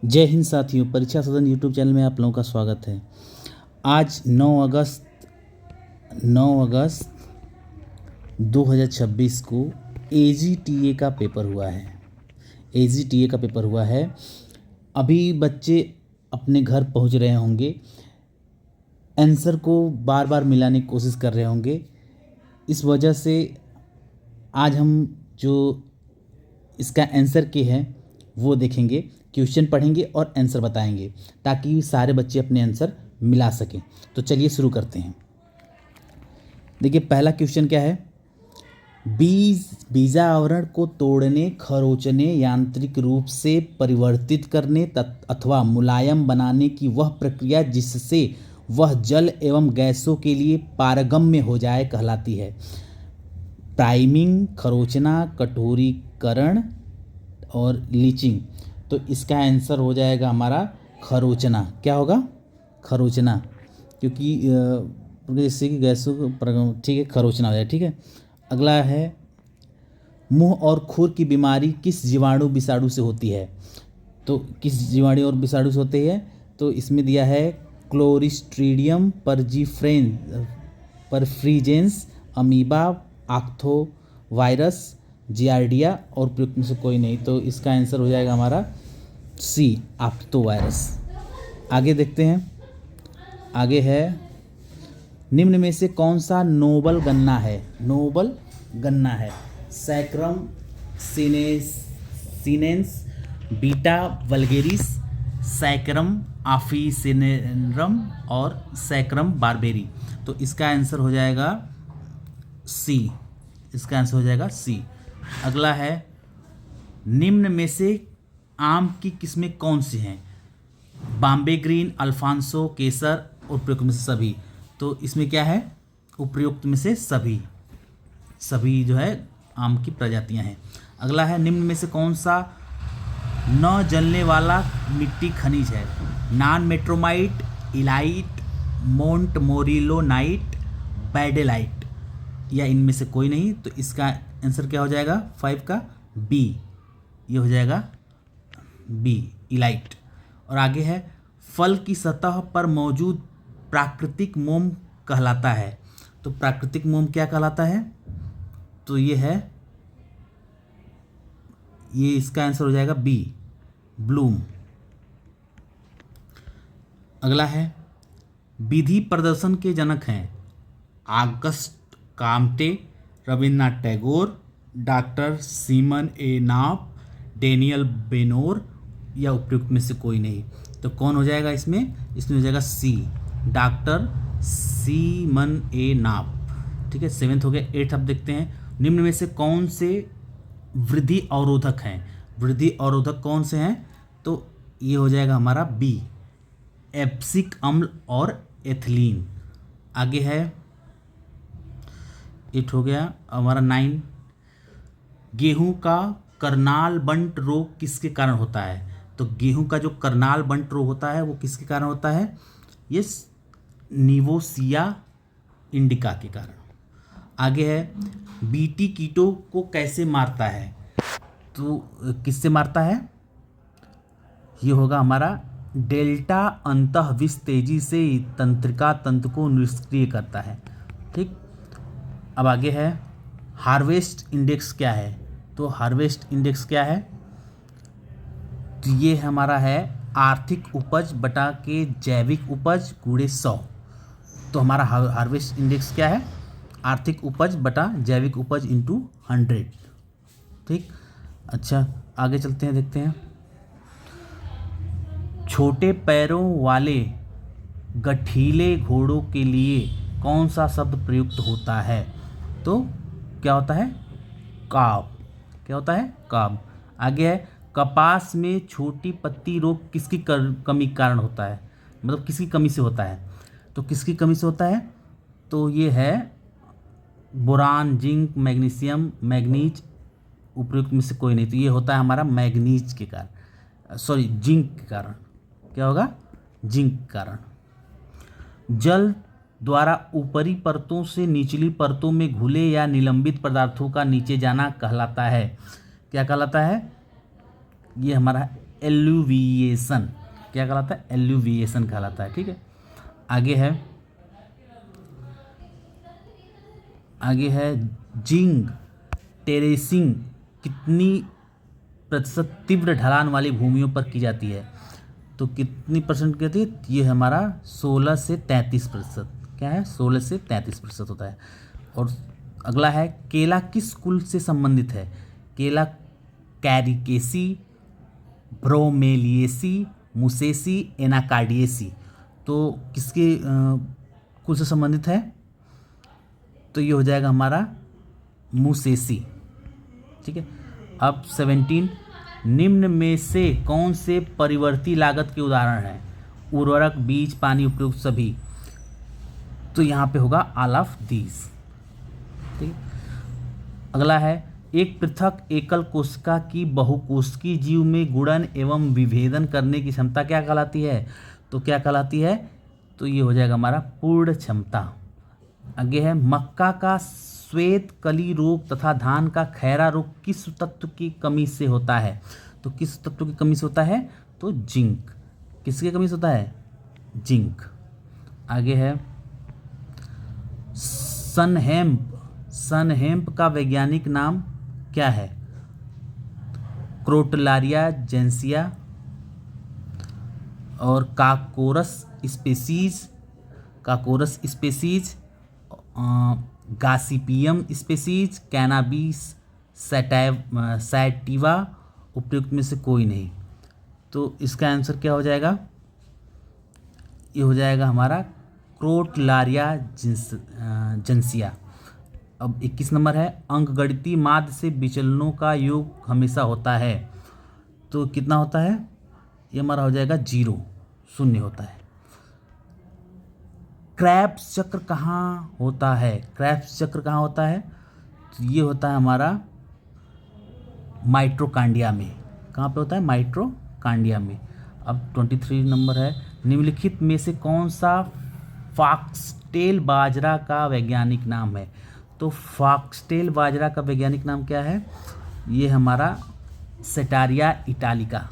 जय हिंद साथियों, परीक्षा सदन यूट्यूब चैनल में आप लोगों का स्वागत है। आज 9 अगस्त 2026 को एजीटीए का पेपर हुआ है। एजीटीए का पेपर हुआ है। अभी बच्चे अपने घर पहुंच रहे होंगे, आंसर को बार बार मिलाने की कोशिश कर रहे होंगे। इस वजह से आज हम जो इसका आंसर के हैं वो देखेंगे, क्वेश्चन पढ़ेंगे और आंसर बताएंगे ताकि सारे बच्चे अपने आंसर मिला सकें। तो चलिए शुरू करते हैं। देखिए पहला क्वेश्चन क्या है। बीजा आवरण को तोड़ने, खरोंचने, यांत्रिक रूप से परिवर्तित करने अथवा मुलायम बनाने की वह प्रक्रिया जिससे वह जल एवं गैसों के लिए पारगम्य हो जाए कहलाती है। प्राइमिंग, खरोंचना, कठोरीकरण और लीचिंग। तो इसका आंसर हो जाएगा हमारा खरोंचना। क्या होगा? खरोंचना, क्योंकि जैसे कि गैसों को, ठीक है, खरोंचना हो जाए। ठीक है, अगला है मुंह और खुर की बीमारी किस जीवाणु विषाणु से होती है। तो किस जीवाणु और विषाणु से होती है? तो इसमें दिया है क्लोस्ट्रीडियम परफ्रीजेंस, अमीबा, आक्थो वायरस, जियार्डिया और प्रयुक्त में से कोई नहीं। तो इसका आंसर हो जाएगा हमारा सी, आक्थो वायरस। आगे देखते हैं। आगे है निम्न में से कौन सा नोबल गन्ना है। नोबल गन्ना है Saccharum sinense, Beta vulgaris, Saccharum officinarum और सैक्रम बारबेरी। तो इसका आंसर हो जाएगा सी। इसका आंसर हो जाएगा सी। अगला है निम्न में से आम की किस्में कौन सी हैं। बॉम्बे ग्रीन, अल्फांसो, केसर, उपयुक्त में से सभी। तो इसमें क्या है? उपयुक्त में से सभी। सभी जो है आम की प्रजातियां हैं। अगला है निम्न में से कौन सा न जलने वाला मिट्टी खनिज है। नॉन मेट्रोमाइट, इलाइट, मोंटमोरिलोनाइट, बैडेलाइट या इनमें से कोई नहीं। तो इसका आंसर क्या हो जाएगा? 5 का बी। ये हो जाएगा बी, इलाइट। और आगे है फल की सतह पर मौजूद प्राकृतिक मोम कहलाता है। तो प्राकृतिक मोम क्या कहलाता है? तो ये है, ये इसका आंसर हो जाएगा बी, ब्लूम। अगला है विधि प्रदर्शन के जनक हैं Auguste Comte, Rabindranath Tagore, doctor Seaman A Knapp, Daniel बेनोर या उपयुक्त में से कोई नहीं। तो कौन हो जाएगा इसमें? इसमें हो जाएगा सी, डॉक्टर सीमन ए नाप। ठीक है, 7th हो गया। 8th अब देखते हैं। निम्न में से कौन से वृद्धि अवरोधक हैं। वृद्धि अवरोधक कौन से हैं? तो ये हो जाएगा हमारा बी, एब्सिक अम्ल और एथिलीन। आगे है 8 हो गया हमारा। 9 गेहूं का करनाल बंट रोग किसके कारण होता है। तो गेहूं का जो करनाल बंट रोग होता है वो किसके कारण होता है? ये निवोसिया इंडिका के कारण। आगे है बीटी कीटों को कैसे मारता है। तो किससे मारता है? ये होगा हमारा डेल्टा अंतःविष तेजी से तंत्रिका तंत्र को निष्क्रिय करता है। ठीक, अब आगे है हार्वेस्ट इंडेक्स क्या है। तो हार्वेस्ट इंडेक्स क्या है? तो ये हमारा है आर्थिक उपज बटा के जैविक उपज गुणे 100। तो हमारा हार्वेस्ट इंडेक्स क्या है? आर्थिक उपज बटा जैविक उपज इंटू 100। ठीक, अच्छा आगे चलते हैं, देखते हैं। छोटे पैरों वाले गठीले घोड़ों के लिए कौन सा शब्द प्रयुक्त होता है। तो क्या होता है? काब। क्या होता है? काब। आगे है कपास में छोटी पत्ती रोग किसकी कमी कारण होता है, मतलब किसकी कमी से होता है। तो किसकी कमी से होता है? तो ये है बोरान, जिंक, मैग्नीशियम, मैग्नीज, उपयुक्त में से कोई नहीं। तो ये होता है हमारा मैग्नीज के कारण, सॉरी जिंक के कारण। क्या होगा? जिंक के कारण। जल द्वारा ऊपरी परतों से निचली परतों में घुले या निलंबित पदार्थों का नीचे जाना कहलाता है। क्या कहलाता है? ये हमारा एल्यूविएशन। क्या कहलाता है? एल्यूविएशन कहलाता है। ठीक है, आगे है जिंक टेरेसिंग कितनी प्रतिशत तीव्र ढलान वाली भूमियों पर की जाती है? तो कितनी परसेंट की जाती है? ये हमारा 16 से 33%। क्या है? 16 से 33% होता है। और अगला है केला किस कुल से संबंधित है? केला कैरिकेसी, ब्रोमेलिएसी, मुसेसी, एनाकार्डियेसी। तो किसके कुल से संबंधित है? तो ये हो जाएगा हमारा मुसेसी। ठीक है, अब 17, निम्न में से कौन से परिवर्ती लागत के उदाहरण हैं? उर्वरक, बीज, पानी, उपयुक्त सभी। तो यहाँ पे होगा ऑल ऑफ दीज। ठीक है, अगला है एक पृथक एकल कोशिका की बहुकोशिकीय जीव में गुणन एवं विभेदन करने की क्षमता क्या कहलाती है? तो क्या कहलाती है? तो ये हो जाएगा हमारा पूर्ण क्षमता। आगे है मक्का का श्वेत कली रोग तथा धान का खैरा रोग किस तत्व की कमी से होता है? तो किस तत्व की कमी से होता है? तो जिंक। किसकी कमी से होता है? जिंक। आगे है सनहेम्प का वैज्ञानिक नाम क्या है? क्रोटलारिया जेंसिया और काकोरस स्पेसीज, गासिपियम स्पेसीज, कैनाबिस सैटिवा, उपयुक्त में से कोई नहीं। तो इसका आंसर क्या हो जाएगा? ये हो जाएगा हमारा क्रोटलारिया जेंसिया। अब 21 नंबर है अंकगणितीय माध्य से विचलनों का योग हमेशा होता है। तो कितना होता है? ये हमारा हो जाएगा 0, 0 होता है। क्रेब्स चक्र कहाँ होता है? क्रेब्स चक्र कहाँ होता है? तो ये होता है हमारा माइटोकॉन्ड्रिया में। कहाँ पे होता है? माइटोकॉन्ड्रिया में। अब 23 नंबर है निम्नलिखित में से कौन सा फॉक्सटेल बाजरा का वैज्ञानिक नाम है? तो फॉक्सटेल बाजरा का वैज्ञानिक नाम क्या है? ये हमारा सेटारिया इटालिका।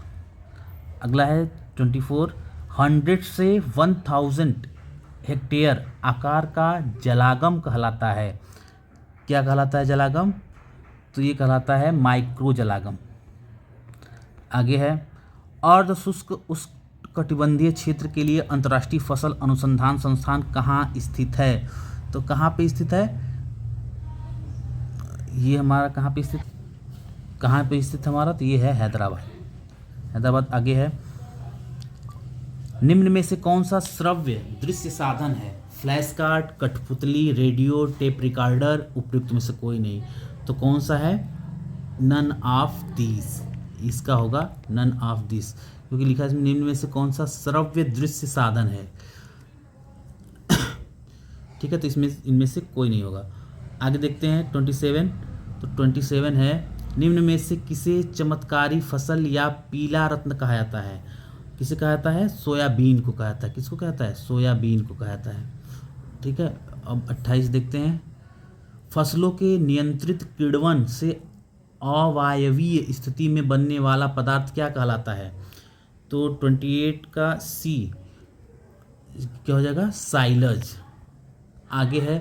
अगला है 24, 100 से 1000 हेक्टेयर आकार का जलागम कहलाता है। क्या कहलाता है जलागम? तो ये कहलाता है माइक्रो जलागम। आगे है अर्ध शुष्क उष्णकटिबंधीय क्षेत्र के लिए अंतर्राष्ट्रीय फसल अनुसंधान संस्थान कहाँ स्थित है? तो कहाँ पे स्थित है? ये हमारा कहाँ पे स्थित हमारा? तो ये है हैदराबाद। आगे है निम्न में से कौन सा श्रव्य दृश्य साधन है? फ्लैश कार्ड, कठपुतली, रेडियो, टेप रिकॉर्डर, उपयुक्त में से कोई नहीं। तो कौन सा है? None of this. इसका होगा नन ऑफ दिस, क्योंकि लिखा है इसमें निम्न में से कौन सा श्रव्य दृश्य साधन है। ठीक है, तो इसमें इनमें से कोई नहीं होगा। आगे देखते हैं 27। तो 27 है निम्न में से किसे चमत्कारी फसल या पीला रत्न कहा जाता है? किसे कहा जाता है? सोयाबीन को कहा जाता है। किसको कहता है? सोयाबीन को कहा जाता है। ठीक है, अब 28 देखते हैं फसलों के नियंत्रित किण्वन से अवायवीय स्थिति में बनने वाला पदार्थ क्या कहलाता है? तो 28 का सी क्या हो जाएगा? साइलज। आगे है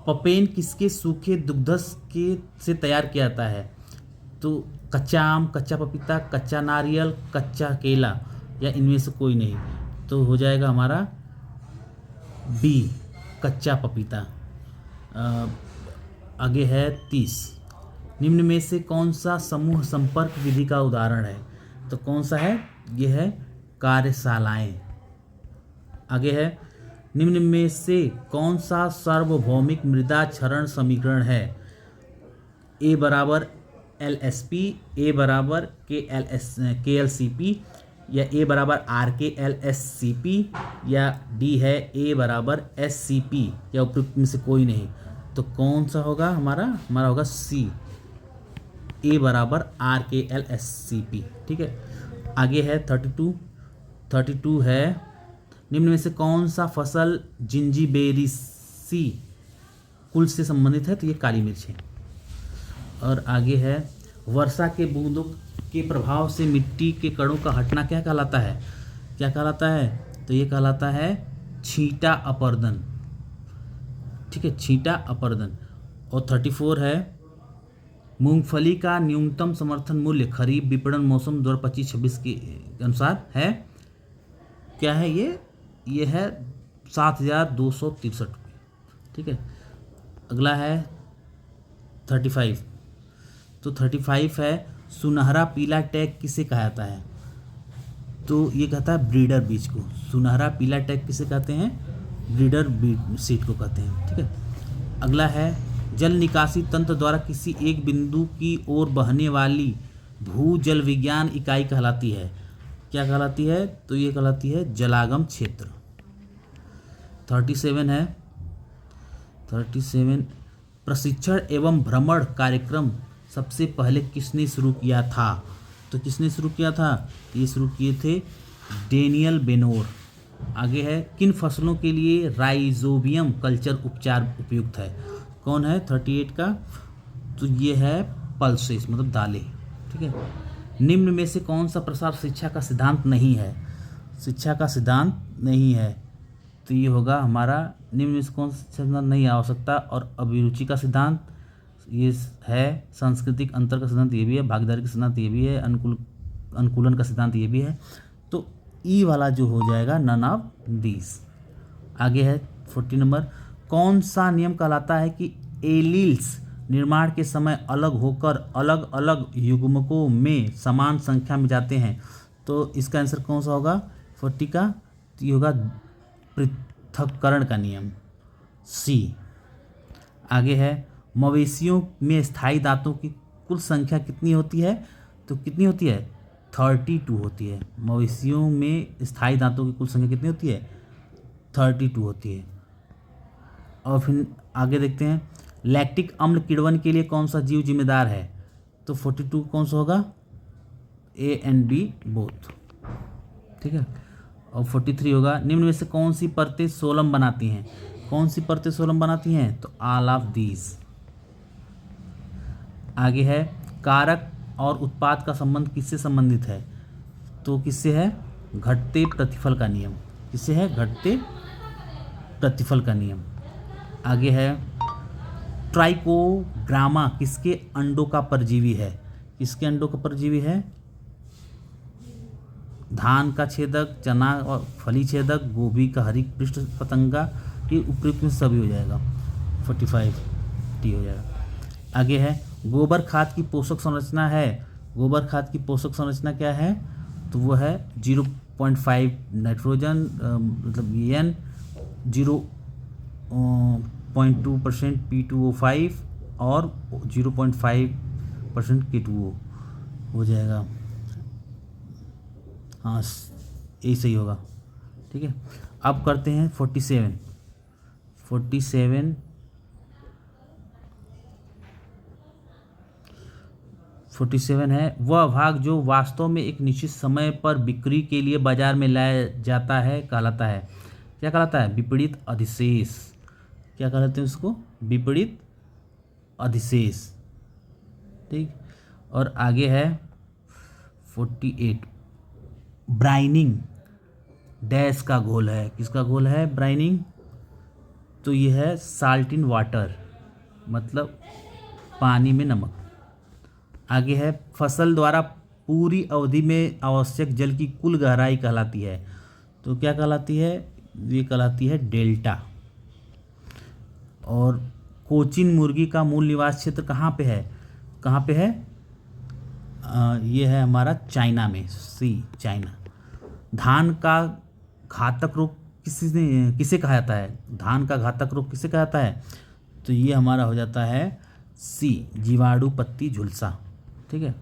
पपेन किसके सूखे दुग्धस के से तैयार किया जाता है? तो कच्चा आम, कच्चा पपीता, कच्चा नारियल, कच्चा केला, या इनमें से कोई नहीं। तो हो जाएगा हमारा बी, कच्चा पपीता। आगे है 30, निम्न में से कौन सा समूह संपर्क विधि का उदाहरण है? तो कौन सा है? ये है कार्यशालाएं। आगे है निम्न में से कौन सा सार्वभौमिक मृदा क्षरण समीकरण है? ए बराबर LSP, ए बराबर KLCP, या ए बराबर RKLSCP, या डी है ए बराबर SCP, या उपयुक्त में से कोई नहीं। तो कौन सा होगा हमारा? हमारा होगा सी, ए बराबर RKLSCP। ठीक है, आगे है 32 है निम्न में से कौन सा फसल जिंजीबेरेसी कुल से संबंधित है? तो ये काली मिर्च है। और आगे है वर्षा के बूंदों के प्रभाव से मिट्टी के कणों का हटना क्या कहलाता है? क्या कहलाता है? तो ये कहलाता है छींटा अपरदन। ठीक है, छींटा अपरदन। और 34 है, मूंगफली का न्यूनतम समर्थन मूल्य खरीफ विपणन मौसम 2025-26 के अनुसार है क्या है? ये है 7,263 रुपये। ठीक है, अगला है 35। तो 35 है, सुनहरा पीला टैग किसे कहा जाता है? तो ये कहता है ब्रीडर बीज को। सुनहरा पीला टैग किसे कहते हैं? ब्रीडर बीज सीड को कहते हैं। ठीक है, अगला है, जल निकासी तंत्र द्वारा किसी एक बिंदु की ओर बहने वाली भू जल विज्ञान इकाई कहलाती है। क्या कहलाती है? तो ये कहलाती है जलागम क्षेत्र। 37 है, 37, प्रशिक्षण एवं भ्रमण कार्यक्रम सबसे पहले किसने शुरू किया था? तो किसने शुरू किया था? ये शुरू किए थे डेनियल बेनोर। आगे है, किन फसलों के लिए राइजोबियम कल्चर उपचार उपयुक्त है? कौन है 38 का? तो ये है पल्सेस, मतलब दालें। ठीक है, निम्न में से कौन सा प्रसार शिक्षा का सिद्धांत नहीं है? शिक्षा का सिद्धांत नहीं है तो ये होगा हमारा, निम्न में से कौन सा सिद्धांत नहीं आ सकता? और अभिरुचि का सिद्धांत ये है, सांस्कृतिक अंतर का सिद्धांत ये भी है, भागीदारी का सिद्धांत ये भी है, अनुकूलन का सिद्धांत ये भी है। तो ई वाला जो हो जाएगा नन ऑफ दीज। आगे है 40 नंबर, कौन सा नियम कहलाता है कि एलील्स निर्माण के समय अलग होकर अलग अलग युग्मकों में समान संख्या में जाते हैं? तो इसका आंसर कौन सा होगा 40 का? तो ये होगा पृथक्करण का नियम, सी। आगे है, मवेशियों में स्थायी दांतों की कुल संख्या कितनी होती है? तो कितनी होती है? 32 होती है। मवेशियों में स्थायी दांतों की कुल संख्या कितनी होती है? 32 होती है। और फिर आगे देखते हैं, लैक्टिक अम्ल किण्वन के लिए कौन सा जीव जिम्मेदार है? तो 42 कौन सा होगा? A and B both. ठीक है, और 43 होगा, निम्न में से कौन सी परतें सोलम बनाती हैं? कौन सी परतें सोलम बनाती हैं? तो ऑल ऑफ दीज। आगे है, कारक और उत्पाद का संबंध किससे संबंधित है? तो किससे है? घटते प्रतिफल का नियम। किससे है? घटते प्रतिफल का नियम। आगे है, ट्राइकोग्रामा किसके अंडों का परजीवी है? किसके अंडों का परजीवी है? धान का छेदक, चना और फली छेदक, गोभी का हरी पृष्ठ पतंगा, ये उपयुक्त में सभी हो जाएगा। 45 टी हो जाएगा। आगे है, गोबर खाद की पोषक संरचना है। गोबर खाद की पोषक संरचना क्या है? तो वो है 0.5 नाइट्रोजन, मतलब एन, 0.2% P2O5 और 0.5% K2O हो जाएगा। हाँ, यही सही होगा। ठीक है, अब करते हैं 47 है, वह भाग जो वास्तव में एक निश्चित समय पर बिक्री के लिए बाजार में लाया जाता है कहलाता है? क्या कहलाता है? विपरीत अधिशेष। क्या कहलाते हैं उसको? विपरीत अधिशेष। ठीक, और आगे है 48, ब्राइनिंग डैश का घोल है। किसका घोल है ब्राइनिंग? तो ये है साल्ट इन वाटर, मतलब पानी में नमक। आगे है, फसल द्वारा पूरी अवधि में आवश्यक जल की कुल गहराई कहलाती है। तो क्या कहलाती है? ये कहलाती है डेल्टा। और कोचिन मुर्गी का मूल निवास क्षेत्र कहाँ पे है? कहाँ पे है? ये है हमारा चाइना में, सी, चाइना। धान का घातक रोग किसे कहा जाता है? धान का घातक रोग किसे कहा जाता है? तो ये हमारा हो जाता है सी, जीवाणु पत्ती झुलसा। ठीक है,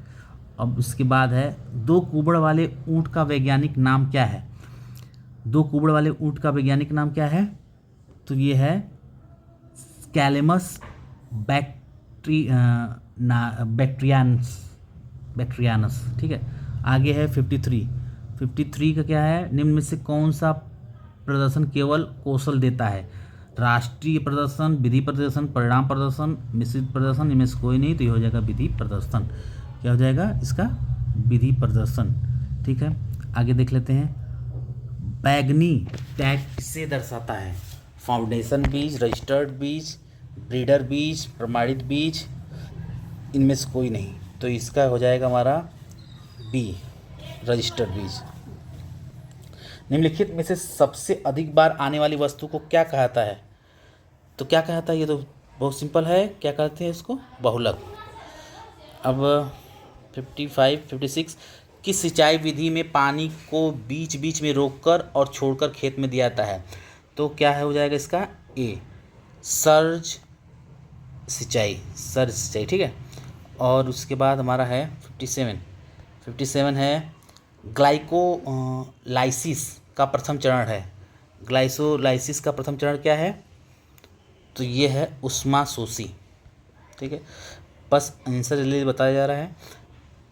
अब इसके बाद है, दो कुबड़ वाले ऊँट का वैज्ञानिक नाम क्या है? दो कुबड़ वाले ऊँट का वैज्ञानिक नाम क्या है? तो ये है कैलेमस बैक्ट्रियानस। ठीक है, आगे है 53 का क्या है? निम्न में से कौन सा प्रदर्शन केवल कौशल देता है? राष्ट्रीय प्रदर्शन, विधि प्रदर्शन, परिणाम प्रदर्शन, मिश्रित प्रदर्शन, इनमें से कोई नहीं, तो ये हो जाएगा विधि प्रदर्शन। क्या हो जाएगा इसका? विधि प्रदर्शन। ठीक है, आगे देख लेते हैं। बैगनी टैग किसे दर्शाता है? फाउंडेशन बीज, रजिस्टर्ड बीज, ब्रीडर बीज, प्रमाणित बीज, इनमें से कोई नहीं। तो इसका हो जाएगा हमारा बी, रजिस्टर्ड बीज। निम्नलिखित में से सबसे अधिक बार आने वाली वस्तु को क्या कहता है? तो क्या कहता है? ये तो बहुत सिंपल है, क्या कहते हैं इसको? बहुलक। अब 55, 56, किस सिंचाई विधि में पानी को बीच बीच में रोककर और छोड़कर खेत में दिया जाता है? तो क्या है हो जाएगा इसका? ए, सर्ज सिंचाई, सर्ज सिंचाई। ठीक है, और उसके बाद हमारा है 57 है ग्लाइकोलाइसिस का प्रथम चरण है। ग्लाइसोलाइसिस का प्रथम चरण क्या है? तो ये है उष्माशोषी। ठीक है, बस आंसर जल्दी बताया जा रहा है।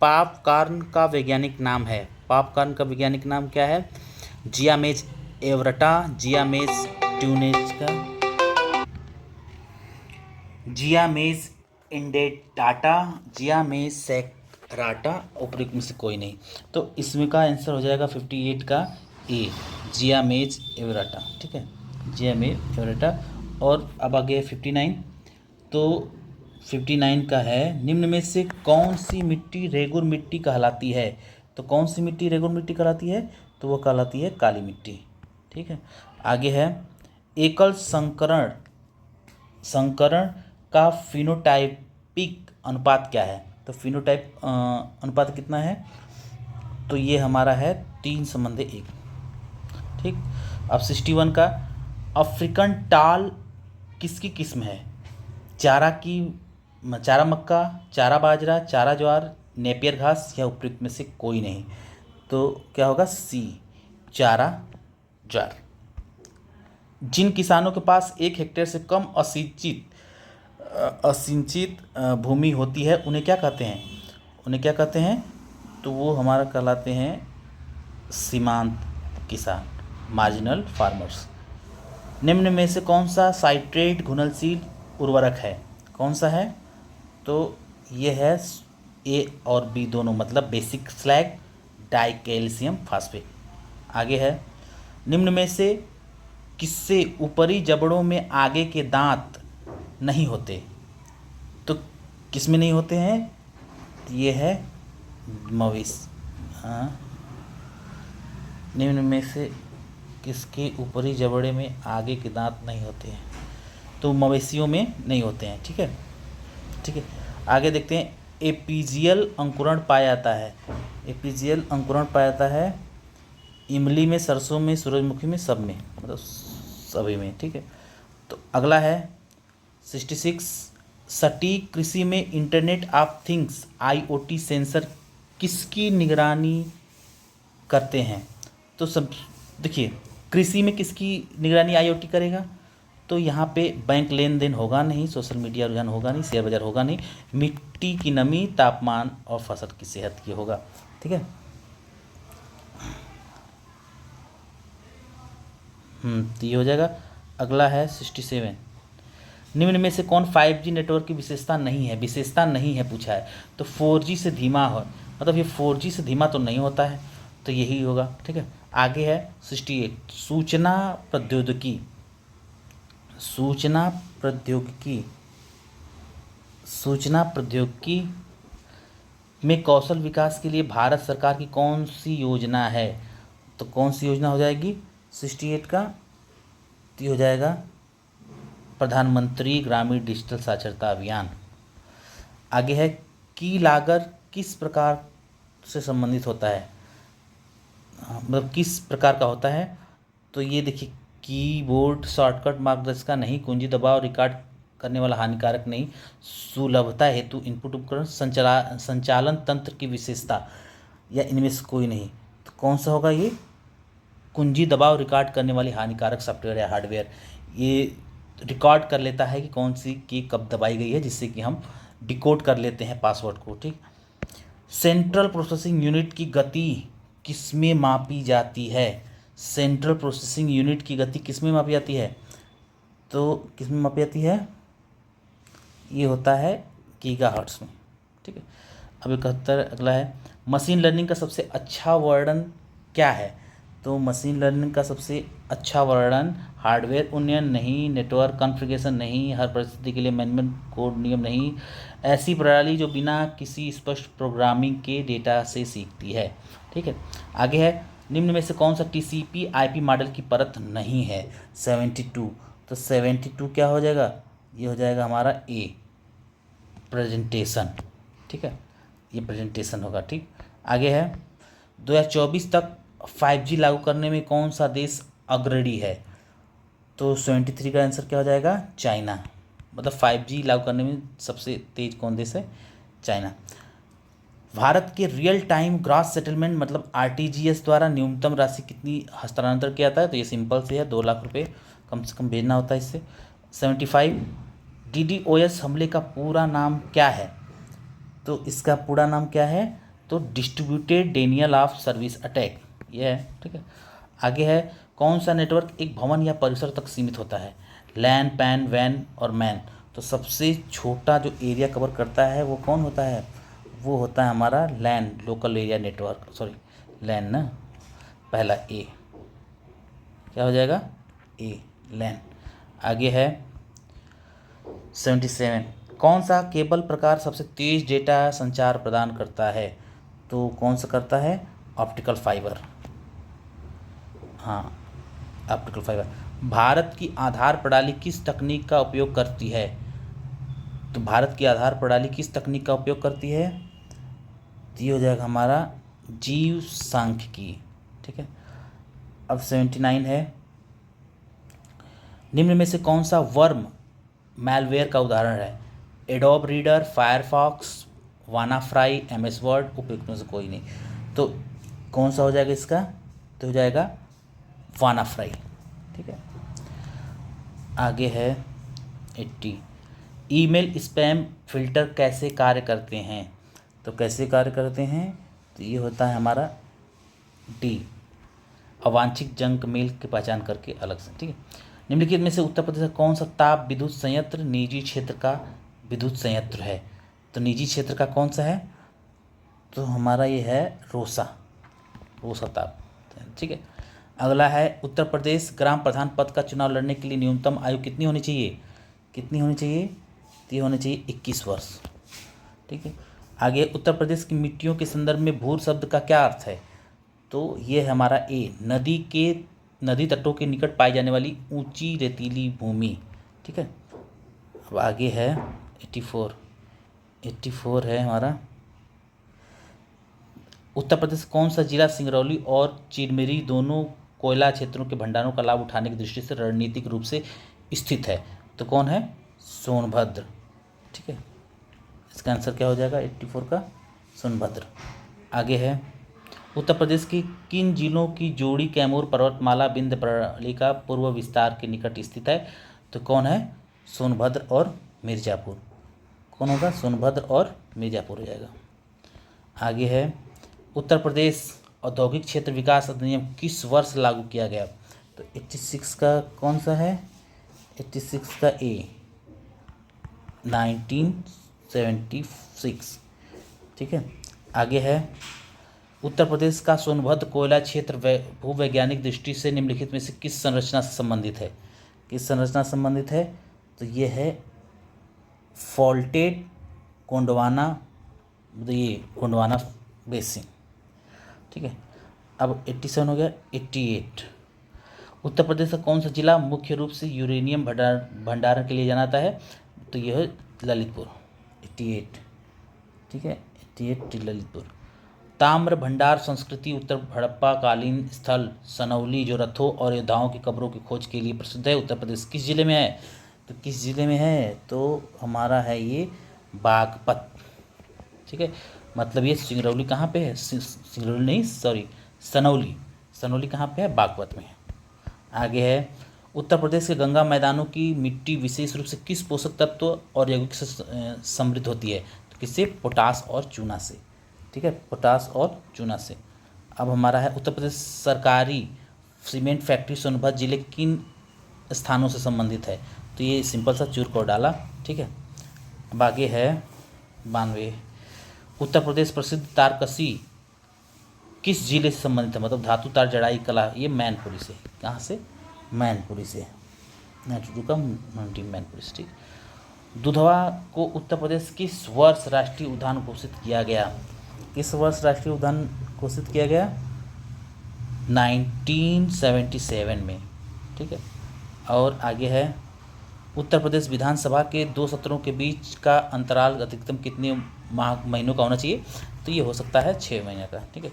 पॉपकॉर्न का वैज्ञानिक नाम है। पॉपकॉर्न का वैज्ञानिक नाम क्या है? जियामेज एवरटा, जियामेज ट्यूनेस्का, जियामेज इंडेटाटा, जियामेज सैकराटा, उपयुक्त में से कोई नहीं। तो इसमें का आंसर हो जाएगा 58 का ए, जियामेज एवरटा। ठीक है, जियामेज एवरटा। और अब आगे 59। तो 59 का है, निम्न में से कौन सी मिट्टी रेगुर मिट्टी कहलाती है? तो कौन सी मिट्टी रेगुर मिट्टी कहलाती है? तो वो कहलाती है काली मिट्टी। ठीक है, आगे है एकल संकरण का फिनोटाइपिक अनुपात क्या है? तो फिनोटाइप अनुपात कितना है? तो ये हमारा है 3:1। ठीक, अब 61 का, अफ्रीकन टाल किसकी किस्म है? चारा मक्का, चारा बाजरा, चारा ज्वार, नेपियर घास, या उपयुक्त में से कोई नहीं। तो क्या होगा? सी, चारा ज्वार। जिन किसानों के पास 1 हेक्टेयर से कम असिंचित भूमि होती है उन्हें क्या कहते हैं? उन्हें क्या कहते हैं? तो वो हमारा कहलाते हैं सीमांत किसान, मार्जिनल फार्मर्स। निम्न में से कौन सा साइट्रेट घुलनशील उर्वरक है? कौन सा है? तो ये है ए और बी दोनों, मतलब बेसिक स्लैग डाइकैल्शियम फास्फेट। आगे है, निम्न में से किससे ऊपरी जबड़ों में आगे के दांत नहीं होते? तो किस में नहीं होते हैं? ये है मवेशी। हाँ, निम्न में से किसके ऊपरी जबड़े में आगे के दांत नहीं होते हैं? तो मवेशियों में नहीं होते हैं। ठीक है, ठीक है, आगे देखते हैं। एपीजियल अंकुरण पाया जाता है। एपीजियल अंकुरण पाया जाता है इमली में, सरसों में, सूरजमुखी में, सब में, मतलब सभी में। ठीक है, तो अगला है 66, सटीक कृषि में internet of things IoT sensor किसकी निगरानी करते हैं? तो सब देखिए, कृषि में किसकी निगरानी IoT करेगा? तो यहाँ पे बैंक लेन देन होगा नहीं, सोशल मीडिया रुझान होगा नहीं, शेयर बाजार होगा नहीं, मिट्टी की नमी, तापमान और फसल की सेहत की होगा। ठीक है, तो ये हो जाएगा। अगला है 67, निम्न में से कौन 5G नेटवर्क की विशेषता नहीं है पूछा है। तो 4G से धीमा हो, मतलब ये 4G से धीमा तो नहीं होता है, तो यही होगा। ठीक है, आगे है 68, सूचना प्रौद्योगिकी में कौशल विकास के लिए भारत सरकार की कौन सी योजना है? तो कौन सी योजना हो जाएगी 68 का? तो हो जाएगा प्रधानमंत्री ग्रामीण डिजिटल साक्षरता अभियान। आगे है, की लागत किस प्रकार से संबंधित होता है? मतलब किस प्रकार का होता है? तो ये देखिए, कीबोर्ड शॉर्टकट मार्गदर्शिका नहीं, कुंजी दबाव रिकॉर्ड करने वाला हानिकारक नहीं, सुलभता हेतु इनपुट उपकरण, संचालन तंत्र की विशेषता, या इनमें से कोई नहीं। तो कौन सा होगा ये? कुंजी दबाव रिकॉर्ड करने वाली हानिकारक सॉफ्टवेयर या हार्डवेयर, ये रिकॉर्ड कर लेता है कि कौन सी की कब दबाई गई है, जिससे कि हम डिकोड कर लेते हैं पासवर्ड को। ठीक, सेंट्रल प्रोसेसिंग यूनिट की गति किसमें मापी जाती है? सेंट्रल प्रोसेसिंग यूनिट की गति किसमें मापी जाती है? तो किसमें मापी जाती है? ये होता है गीगाहर्ट्ज़ में। ठीक है, अब 71 अगला है, मशीन लर्निंग का सबसे अच्छा वर्णन क्या है? तो मशीन लर्निंग का सबसे अच्छा वर्णन हार्डवेयर उन्नयन नहीं, नेटवर्क कॉन्फ़िगरेशन नहीं, हर परिस्थिति के लिए मैनेजमेंट कोड नियम नहीं, ऐसी प्रणाली जो बिना किसी स्पष्ट प्रोग्रामिंग के डेटा से सीखती है। ठीक है, आगे है, निम्न में से कौन सा टीसीपी आईपी मॉडल की परत नहीं है? 72। तो 72 क्या हो जाएगा? ये हो जाएगा हमारा ए, प्रेजेंटेशन। ठीक है, ये प्रेजेंटेशन होगा। ठीक, आगे है, 2024 तक 5G लागू करने में कौन सा देश अग्रणी है? तो 73 का आंसर क्या हो जाएगा? चाइना। मतलब 5G लागू करने में सबसे तेज कौन देश है? चाइना। भारत के रियल टाइम ग्रॉस सेटलमेंट मतलब आरटीजीएस द्वारा न्यूनतम राशि कितनी हस्तांतरण किया जाता है? तो ये सिंपल से है, 2 लाख रुपए कम से कम भेजना होता है इससे। 75, DDoS हमले का पूरा नाम क्या है? तो इसका पूरा नाम क्या है? तो distributed Daniel of service attack, ये है। ठीक है, आगे है, कौन सा नेटवर्क एक भवन या परिसर तक सीमित होता है? लैन, पैन, वैन और मैन। तो सबसे छोटा जो एरिया कवर करता है वो कौन होता है? वो होता है हमारा लैन, लोकल एरिया नेटवर्क, सॉरी लैन ना, पहला ए क्या हो जाएगा? ए, लैन। आगे है 77, कौन सा केबल प्रकार सबसे तेज डेटा संचार प्रदान करता है? तो कौन सा करता है? Optical fibre. हाँ, ऑप्टिकल फाइबर। भारत की आधार प्रणाली किस तकनीक का उपयोग करती है? तो भारत की आधार प्रणाली किस तकनीक का उपयोग करती है? तो ये हो जाएगा हमारा जीव सांख्यिकी। ठीक है, अब 79 है, निम्न में से कौन सा वर्म मैलवेयर का उदाहरण है? Adobe Reader, Firefox, WannaCry, MS Word, उपयुक्त में से कोई नहीं। तो कौन सा हो जाएगा इसका? तो हो जाएगा वानाफ्राई। ठीक है, आगे है 80, ईमेल स्पैम फिल्टर कैसे कार्य करते हैं? तो कैसे कार्य करते हैं? तो ये होता है हमारा डी, अवांछित जंक मेल की पहचान करके अलग से। ठीक है, निम्नलिखित में से उत्तर प्रदेश का कौन सा ताप विद्युत संयंत्र निजी क्षेत्र का विद्युत संयंत्र है? तो निजी क्षेत्र का कौन सा है? तो हमारा ये है रोसा ताप। ठीक है, अगला है, उत्तर प्रदेश ग्राम प्रधान पद का चुनाव लड़ने के लिए न्यूनतम आयु कितनी होनी चाहिए? कितनी होनी चाहिए? तो ये होनी चाहिए 21 वर्ष। ठीक है, आगे, उत्तर प्रदेश की मिट्टियों के संदर्भ में भूर शब्द का क्या अर्थ है? तो ये है हमारा ए, नदी तटों के निकट पाई जाने वाली ऊंची रेतीली भूमि। ठीक है, अब आगे है 84 है हमारा, उत्तर प्रदेश कौन सा जिला सिंगरौली और चिरमिरी दोनों कोयला क्षेत्रों के भंडारों का लाभ उठाने की दृष्टि से रणनीतिक रूप से स्थित है? तो कौन है? सोनभद्र। ठीक है, इसका आंसर क्या हो जाएगा? 84 का सोनभद्र। आगे है, उत्तर प्रदेश की किन जिलों की जोड़ी कैमूर पर्वतमाला विंध्य प्रणाली का पूर्व विस्तार के निकट स्थित है? तो कौन है? सोनभद्र और मिर्ज़ापुर। कौन होगा? सोनभद्र और मिर्ज़ापुर हो जाएगा। आगे है, उत्तर प्रदेश औद्योगिक क्षेत्र विकास अधिनियम किस वर्ष लागू किया गया? तो 86 का कौन सा है? 86 का ए, 1976। ठीक है, आगे है, उत्तर प्रदेश का सोनभद्र कोयला क्षेत्र भूवैज्ञानिक दृष्टि से निम्नलिखित में से किस संरचना से संबंधित है? किस संरचना से संबंधित है? तो ये है फॉल्टेड गोंडवाना, ये गोंडवाना बेसिन। ठीक है, अब 87 हो गया। 88, उत्तर प्रदेश का कौन सा जिला मुख्य रूप से यूरेनियम भंडारण के लिए जाना है? तो यह है ललितपुर। 88, ठीक है, 88 ललितपुर। ताम्र भंडार संस्कृति उत्तर हड़प्पा कालीन स्थल सनौली जो रथों और योद्धाओं की कब्रों की खोज के लिए प्रसिद्ध है, उत्तर प्रदेश किस जिले में है? तो किस जिले में है? तो हमारा है ये बागपत। ठीक है, मतलब ये सिंगरौली कहाँ पे है? सिंगरौली नहीं, सॉरी, सनौली कहाँ पे है? बागपत में है। आगे है, उत्तर प्रदेश के गंगा मैदानों की मिट्टी विशेष रूप से किस पोषक तत्व और यौगिक से समृद्ध होती है? तो किससे? पोटास और चूना से। ठीक है, पोटास और चूना से। अब हमारा है, उत्तर प्रदेश सरकारी सीमेंट फैक्ट्री सोनभद्र जिले किन स्थानों से संबंधित है? तो ये सिंपल सा चूरकोट डाला। ठीक है, अब आगे है 92, उत्तर प्रदेश प्रसिद्ध तारकसी किस जिले से संबंधित है, मतलब धातु तार जड़ाई कला, ये मैनपुरी से। कहाँ से? मैनपुरी से। मैनपुरी से, ठीक। दुधवा को उत्तर प्रदेश किस वर्ष राष्ट्रीय उद्यान घोषित किया गया? किस वर्ष राष्ट्रीय उद्यान घोषित किया गया? 1977 में, ठीक है। और आगे है, उत्तर प्रदेश विधानसभा के 2 सत्रों के बीच का अंतराल अधिकतम कितने महीनों का होना चाहिए? तो ये हो सकता है 6 महीने का, ठीक है।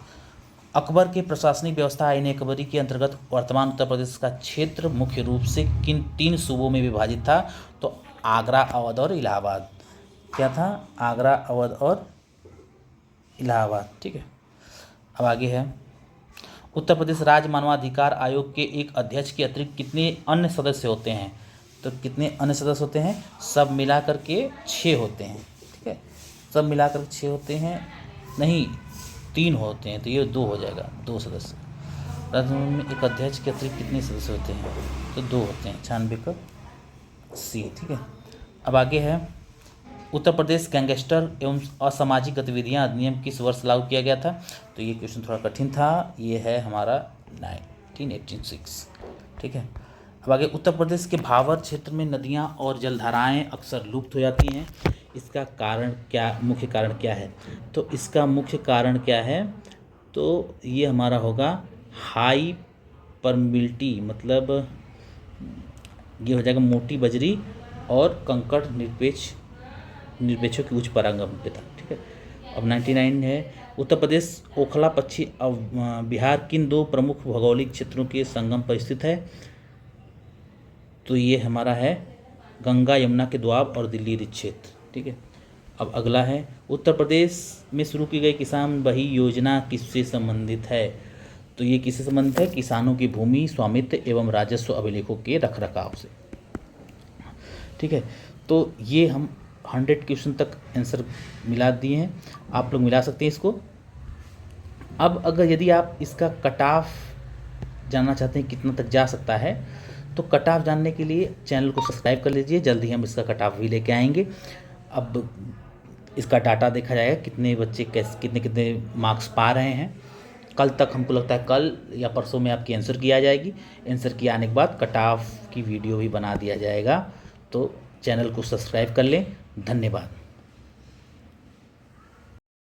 अकबर के प्रशासनिक व्यवस्था आईन अकबरी के अंतर्गत वर्तमान उत्तर प्रदेश का क्षेत्र मुख्य रूप से किन 3 सूबों में विभाजित था? तो आगरा, अवध और इलाहाबाद। क्या था? आगरा, अवध और इलाहाबाद, ठीक है। अब आगे है, उत्तर प्रदेश राज्य मानवाधिकार आयोग के एक अध्यक्ष के अतिरिक्त कितने अन्य सदस्य होते हैं? तो कितने अन्य सदस्य होते हैं? सब मिलाकर के 6 होते हैं, ठीक है। सब मिलाकर 6 होते हैं, नहीं 3 होते हैं, तो ये 2 हो जाएगा, 2 सदस्य। राज्य में एक अध्यक्ष के अतिरिक्त कितने सदस्य होते हैं? तो 2 होते हैं, 96 का सी, ठीक है। अब आगे है, उत्तर प्रदेश गैंगस्टर एवं असामाजिक गतिविधियां अधिनियम किस वर्ष लागू किया गया था? तो ये क्वेश्चन थोड़ा कठिन था, ये है हमारा 1986, ठीक है। अब आगे, उत्तर प्रदेश के भावर क्षेत्र में नदियां और जलधाराएं अक्सर लुप्त हो जाती हैं, इसका कारण क्या, मुख्य कारण क्या है? तो इसका मुख्य कारण क्या है? तो ये हमारा होगा हाई परमिलिटी, मतलब ये हो जाएगा मोटी बजरी और कंकड़ निरपेक्षों की उच्च पारगम्यता, ठीक है। अब 99 है, उत्तर प्रदेश ओखला पश्चिम बिहार किन 2 प्रमुख भौगोलिक क्षेत्रों के संगम पर स्थित है? तो ये हमारा है गंगा यमुना के दोआब और दिल्ली रिज क्षेत्र, ठीक है। अब अगला है, उत्तर प्रदेश में शुरू की गई किसान बही योजना किससे संबंधित है? तो ये किससे संबंधित है? किसानों की भूमि स्वामित्व एवं राजस्व अभिलेखों के रखरखाव से, ठीक है। तो ये हम 100 क्वेश्चन तक आंसर मिला दिए हैं, आप लोग मिला सकते हैं इसको। अब अगर यदि आप इसका कट ऑफ जानना चाहते हैं कितना तक जा सकता है, तो कट ऑफ जानने के लिए चैनल को सब्सक्राइब कर लीजिए, जल्दी हम इसका कट ऑफ भी लेके आएंगे। अब इसका डाटा देखा जाएगा, कितने बच्चे कैसे कितने मार्क्स पा रहे हैं। कल तक हमको लगता है कल या परसों में आपकी आंसर की आ जाएगी। आंसर की आने के बाद कट ऑफ की वीडियो भी बना दिया जाएगा, तो चैनल को सब्सक्राइब कर लें। धन्यवाद।